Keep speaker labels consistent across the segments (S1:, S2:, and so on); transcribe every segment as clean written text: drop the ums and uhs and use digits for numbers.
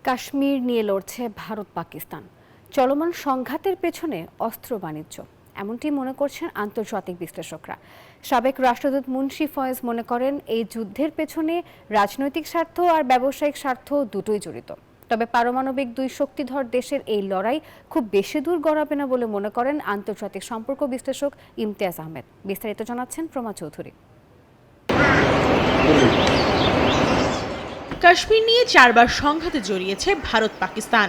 S1: কাশ্মীর নিয়ে লড়ছে ভারত পাকিস্তান। চলমান সংঘাতের পেছনে অস্ত্র বাণিজ্য, এমনটি মনে করছেন আন্তর্জাতিক বিশ্লেষকরা। সাবেক রাষ্ট্রদূত মুন্সি ফয়েজ মনে করেন এই যুদ্ধের পেছনে রাজনৈতিক স্বার্থ আর ব্যবসায়িক স্বার্থ দুটোই জড়িত। তবে পারমাণবিক দুই শক্তিধর দেশের এই লড়াই খুব বেশি দূর গড়াবে না বলে মনে করেন আন্তর্জাতিক সম্পর্ক বিশ্লেষক ইমতিয়াজ আহমেদ। বিস্তারিত জানাচ্ছেন প্রমা চৌধুরী।
S2: কাশ্মীর নিয়ে 4 বার সংঘাতে জড়িয়েছে ভারত পাকিস্তান।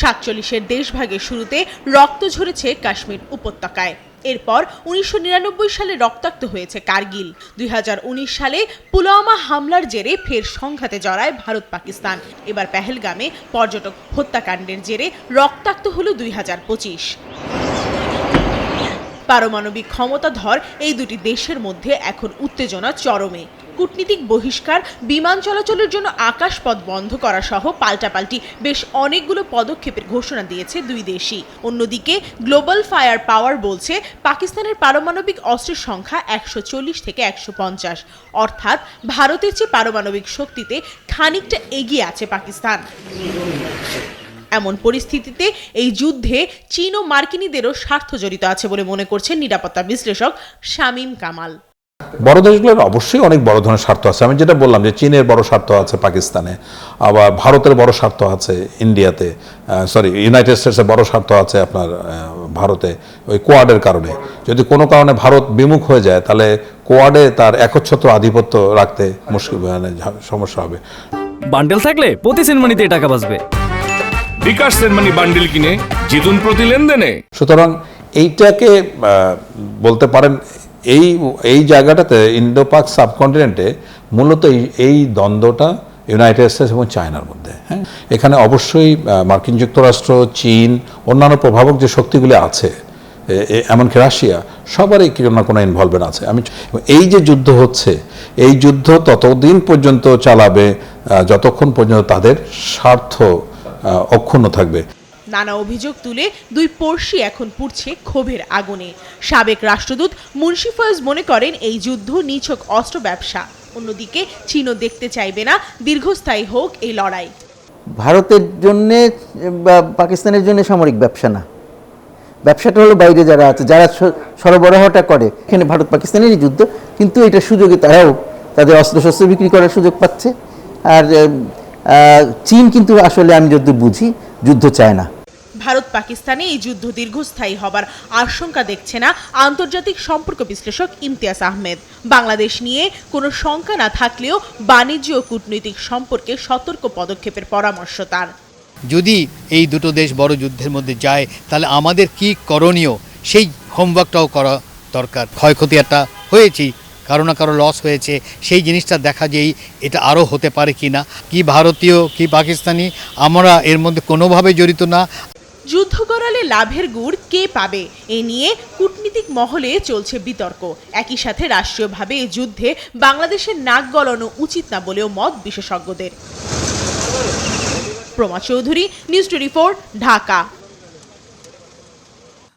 S2: 47-এর দেশভাগের শুরুতে রক্ত ঝরেছে কাশ্মীর উপত্যকায়। এরপর 1999 সালে রক্তাক্ত হয়েছে কার্গিল। 2019 সালে পুলওয়ামা হামলার জেরে ফের সংঘাতে জড়ায় ভারত পাকিস্তান। এবার পেহেলগামে পর্যটক হত্যাকাণ্ডের জেরে রক্তাক্ত হলো 2025। পারমাণবিক ক্ষমতাধর এই দুটি দেশের মধ্যে এখন উত্তেজনা চরমে। কূটনীতিক বহিষ্কার, বিমান চলাচলের জন্য আকাশপথ বন্ধ করা সহ পাল্টাপাল্টি বেশ অনেকগুলো পদক্ষেপের ঘোষণা দিয়েছে দুই দেশই। অন্যদিকে গ্লোবাল ফায়ার পাওয়ার বলছে পাকিস্তানের পারমাণবিক অস্ত্রের সংখ্যা 140 থেকে 150, অর্থাৎ ভারতের চেয়ে পারমাণবিক শক্তিতে খানিকটা এগিয়ে আছে পাকিস্তান। এমন পরিস্থিতিতে এই যুদ্ধে চীন ও মার্কিনীদেরও স্বার্থ জড়িত আছে বলে মনে করছেন নিরাপত্তা বিশ্লেষক শামীম কামাল।
S3: বড় দেশগুলোর অবশ্যই অনেক বড় ধরনের স্বার্থ আছে। আমি যেটা বললাম যে চীনের বড় স্বার্থ আছে পাকিস্তানে, আবার ভারতের বড় স্বার্থ আছে ইন্ডিয়াতে, ইউনাইটেড স্টেটসের বড় স্বার্থ আছে আপনার ভারতে, ওই কোয়াডের কারণে। যদি কোনো কারণে ভারত বিমুখ হয়ে যায় তাহলে কোয়াডে তার একচ্ছত্র আধিপত্য রাখতে মুশকিল, সমস্যা হবে।
S4: বান্ডেল থাকলে প্রতি সেনমানিতে টাকা বাঁচবে।
S5: বিকাশ সেনমানি বান্ডেল কিনে জিতুন প্রতি লেনদেনে।
S3: সুতরাং এইটাকে বলতে পারেন এই জায়গাটাতে ইন্দো পাক সাবকন্টিনেন্টে মূলত এই দ্বন্দ্বটা ইউনাইটেড স্টেটস এবং চায়নার মধ্যে। হ্যাঁ, এখানে অবশ্যই মার্কিন যুক্তরাষ্ট্র, চীন, অন্যান্য প্রভাবক যে শক্তিগুলি আছে, এমনকি রাশিয়া, সবারই কোনো না কোনো ইনভলভমেন্ট আছে। এই যে যুদ্ধ হচ্ছে, এই যুদ্ধ ততদিন পর্যন্ত চালাবে যতক্ষণ পর্যন্ত তাদের স্বার্থ অক্ষুণ্ণ থাকবে।
S2: নানা অভিযোগ তুলে দুই পড়শি এখন পুড়ছে ক্ষোভের আগুনে। সাবেক রাষ্ট্রদূত মুন্সি ফয়েজ মনে করেন এই যুদ্ধ নিছক অস্ত্র ব্যবসা। অন্যদিকে চীনও দেখতে চাইবে না দীর্ঘস্থায়ী হোক এই লড়াই।
S6: ভারতের জন্য বা পাকিস্তানের জন্য সামরিক ব্যবসা না, ব্যবসাটা হলো বাইরে যারা আছে, যারা সরবরাহটা করে। এখানে ভারত পাকিস্তানেরই যুদ্ধ, কিন্তু এটা সুযোগে তারাও তাদের অস্ত্রশস্ত্র বিক্রি করার সুযোগ পাচ্ছে। আর চীন কিন্তু আসলে আমি যদি বুঝি যুদ্ধ চায় না।
S2: ভারত পাকিস্তানে এই যুদ্ধ দীর্ঘস্থায়ী হবার আশঙ্কা দেখছে না আন্তর্জাতিক সম্পর্ক বিশ্লেষক ইমতিয়াজ আহমেদ। বাংলাদেশ নিয়ে কোনো শঙ্কা না থাকলেও বাণিজ্য ও কূটনৈতিক সম্পর্কে সতর্ক পদক্ষেপের পরামর্শ তার।
S7: যদি এই দুটো দেশ বড় যুদ্ধের মধ্যে যায় তাহলে আমাদের কি করণীয় সেই হোমওয়ার্কটাও করা দরকার। ক্ষয়ক্ষতি একটা হয়েছেই, কারো না কারো লস হয়েছে, সেই জিনিসটা দেখা যেই এটা আরও হতে পারে কি না, কি ভারতীয় কি পাকিস্তানি, আমরা এর মধ্যে কোনোভাবে জড়িত না।
S2: যুদ্ধ করালে লাভের গুড় কে পাবে, এ নিয়ে কূটনীতিক মহলে চলছে বিতর্ক। একই সাথে রাষ্ট্রীয়ভাবে এই যুদ্ধে বাংলাদেশের নাক গলানো উচিত না বলেও মত বিশেষজ্ঞদের। প্রমা চৌধুরী, নিউজ 24, ঢাকা।